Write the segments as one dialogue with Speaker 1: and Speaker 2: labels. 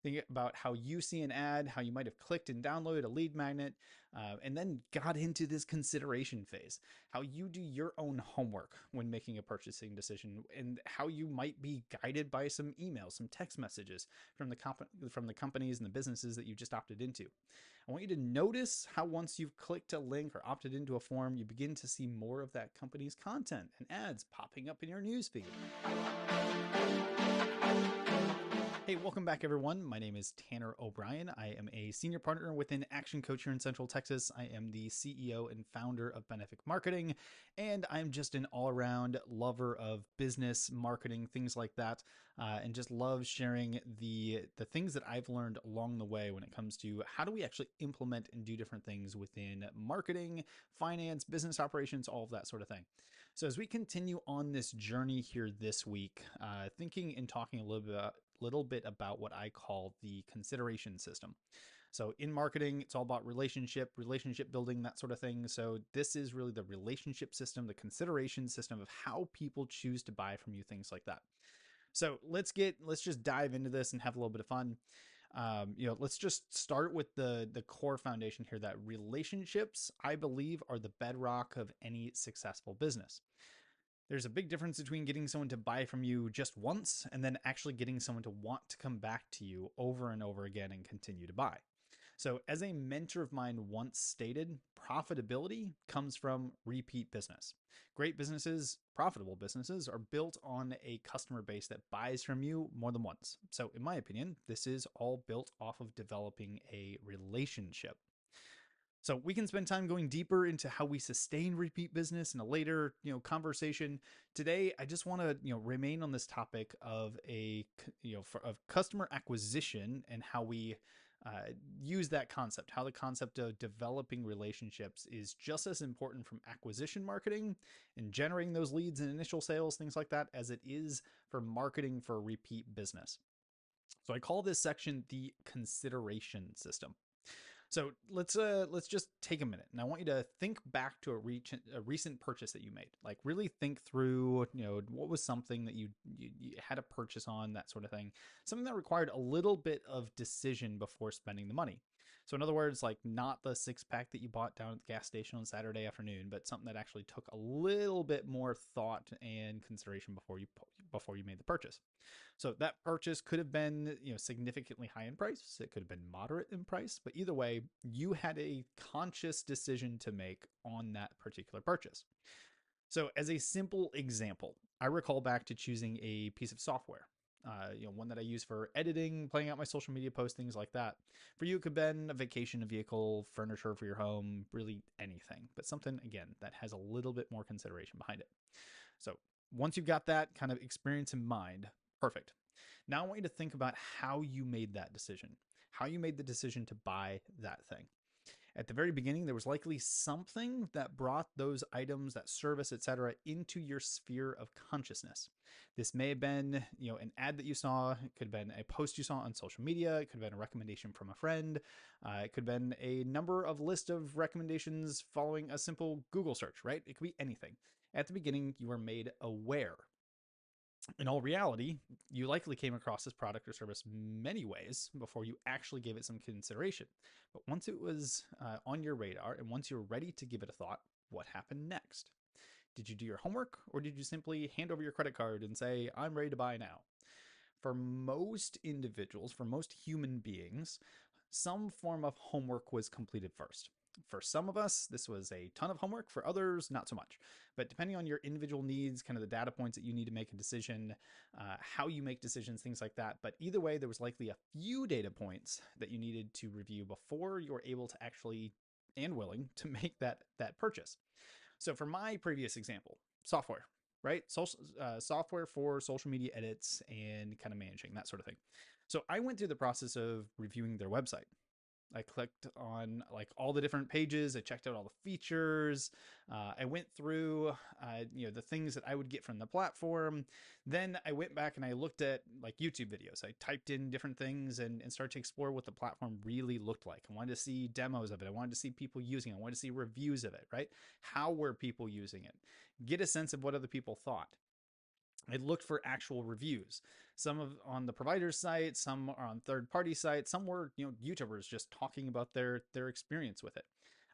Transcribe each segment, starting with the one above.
Speaker 1: Think about how you see an ad, how you might have clicked and downloaded a lead magnet, and then got into this consideration phase. How you do your own homework when making a purchasing decision, and how you might be guided by some emails, some text messages from the companies and the businesses that you just opted into. I want you to notice how once you've clicked a link or opted into a form, you begin to see more of that company's content and ads popping up in your newsfeed. Hey, welcome back, everyone. My name is Tanner O'Brien. I am a senior partner within Action Coach here in Central Texas. I am the CEO and founder of Benefic Marketing, and I'm just an all-around lover of business, marketing, things like that, and just love sharing the things that I've learned along the way when it comes to how do we actually implement and do different things within marketing, finance, business operations, all of that sort of thing. So as we continue on this journey here this week, thinking and talking a little bit about what I call the consideration system. So in marketing, it's all about relationship building, that sort of thing. So this is really the relationship system, the consideration system of how people choose to buy from you, things like that. So let's just dive into this and have a little bit of fun. Let's just start with the core foundation here, that relationships, I believe, are the bedrock of any successful business. There's a big difference between getting someone to buy from you just once and then actually getting someone to want to come back to you over and over again and continue to buy. So, as a mentor of mine once stated, profitability comes from repeat business. Great businesses, profitable businesses, are built on a customer base that buys from you more than once. So, in my opinion, this is all built off of developing a relationship. So we can spend time going deeper into how we sustain repeat business in a later, conversation. Today, I just want to, remain on this topic of of customer acquisition and how we use that concept, how the concept of developing relationships is just as important from acquisition marketing and generating those leads and initial sales, things like that, as it is for marketing for repeat business. So I call this section the consideration system. So let's just take a minute, and I want you to think back to a recent purchase that you made. Like really think through, what was something that you had a purchase on, that sort of thing. Something that required a little bit of decision before spending the money. So in other words, like not the six pack that you bought down at the gas station on Saturday afternoon, but something that actually took a little bit more thought and consideration before you made the purchase. So that purchase could have been, significantly high in price. It could have been moderate in price, but either way, you had a conscious decision to make on that particular purchase. So as a simple example, I recall back to choosing a piece of software. One that I use for editing, playing out my social media posts, things like that. For you, it could have been a vacation, a vehicle, furniture for your home, really anything, but something, again, that has a little bit more consideration behind it. So once you've got that kind of experience in mind, perfect. Now I want you to think about how you made that decision, how you made the decision to buy that thing. At the very beginning, there was likely something that brought those items, that service, etc., into your sphere of consciousness. This may have been, an ad that you saw. It could have been a post you saw on social media. It could have been a recommendation from a friend. It could have been a number of list of recommendations following a simple Google search, right? It could be anything. At the beginning, you were made aware. In all reality, you likely came across this product or service many ways before you actually gave it some consideration. But once it was on your radar and once you were ready to give it a thought, what happened next? Did you do your homework, or did you simply hand over your credit card and say, I'm ready to buy now? For most individuals, for most human beings, some form of homework was completed first. For some of us, this was a ton of homework. For others, not so much. But depending on your individual needs, kind of the data points that you need to make a decision, how you make decisions, things like that. But either way, there was likely a few data points that you needed to review before you were able to actually and willing to make that purchase. So for my previous example, software, right? Software for social media edits and kind of managing that sort of thing. So I went through the process of reviewing their website. I clicked on like all the different pages. I checked out all the features. I went through, the things that I would get from the platform. Then I went back and I looked at like YouTube videos. I typed in different things and started to explore what the platform really looked like. I wanted to see demos of it. I wanted to see people using it. I wanted to see reviews of it, right? How were people using it? Get a sense of what other people thought. I looked for actual reviews. Some of on the provider's site, some are on third-party sites, some were YouTubers just talking about their experience with it.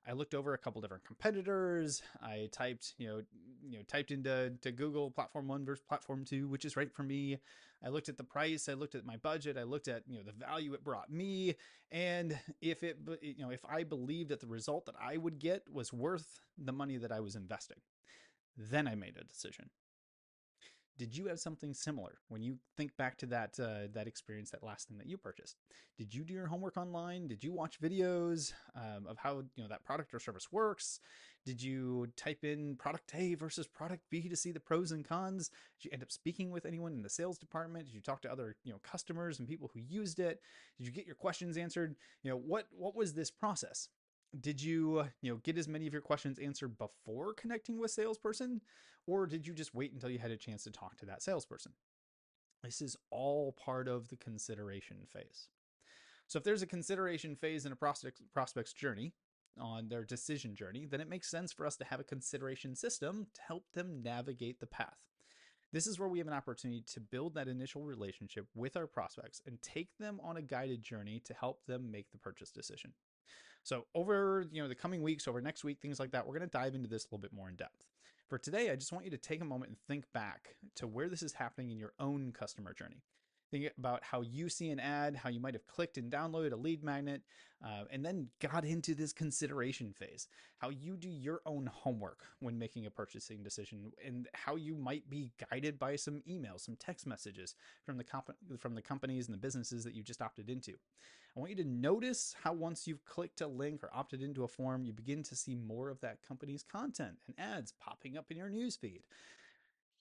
Speaker 1: I looked over a couple different competitors. I typed typed into Google platform one versus platform two, which is right for me. I looked at the price. I looked at my budget. I looked at the value it brought me, and if I believed that the result that I would get was worth the money that I was investing, then I made a decision. Did you have something similar when you think back to that experience, that last thing that you purchased? Did you do your homework online? Did you watch videos of how that product or service works? Did you type in product A versus product B to see the pros and cons? Did you end up speaking with anyone in the sales department? Did you talk to other customers and people who used it? Did you get your questions answered? What was this process? Did you get as many of your questions answered before connecting with a salesperson, or did you just wait until you had a chance to talk to that salesperson? This is all part of the consideration phase. So if there's a consideration phase in a prospect's journey, on their decision journey, then it makes sense for us to have a consideration system to help them navigate the path. This is where we have an opportunity to build that initial relationship with our prospects and take them on a guided journey to help them make the purchase decision. So over the coming weeks, over next week, things like that, we're going to dive into this a little bit more in depth. For today, I just want you to take a moment and think back to where this is happening in your own customer journey. Think about how you see an ad, how you might have clicked and downloaded a lead magnet, and then got into this consideration phase. How you do your own homework when making a purchasing decision, and how you might be guided by some emails, some text messages from the companies and the businesses that you just opted into. I want you to notice how once you've clicked a link or opted into a form, you begin to see more of that company's content and ads popping up in your newsfeed.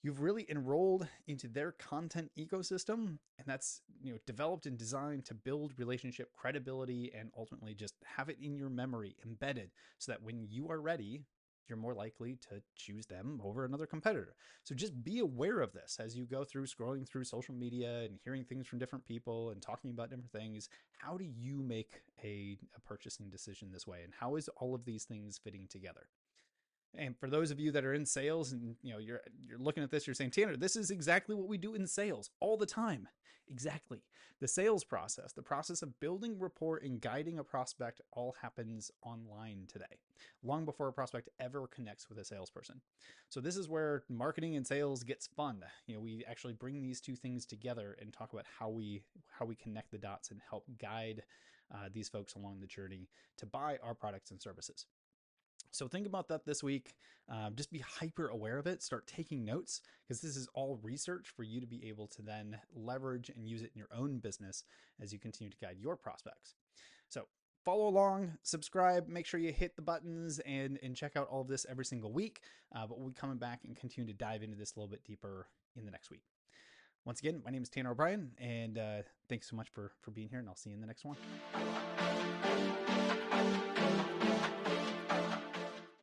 Speaker 1: You've really enrolled into their content ecosystem, and that's developed and designed to build relationship credibility and ultimately just have it in your memory embedded, so that when you are ready, you're more likely to choose them over another competitor. So just be aware of this as you go through scrolling through social media and hearing things from different people and talking about different things. How do you make a purchasing decision this way, and how is all of these things fitting together? And for those of you that are in sales and you're looking at this, you're saying, Tanner, this is exactly what we do in sales all the time. Exactly. The sales process, the process of building rapport and guiding a prospect, all happens online today, long before a prospect ever connects with a salesperson. So this is where marketing and sales gets fun. We actually bring these two things together and talk about how we connect the dots and help guide these folks along the journey to buy our products and services. So think about that this week. Just be hyper aware of it. Start taking notes, because this is all research for you to be able to then leverage and use it in your own business as you continue to guide your prospects. So follow along, subscribe, make sure you hit the buttons and check out all of this every single week. But we'll be coming back and continue to dive into this a little bit deeper in the next week. Once again, my name is Tanner O'Brien, and thanks so much for being here, and I'll see you in the next one.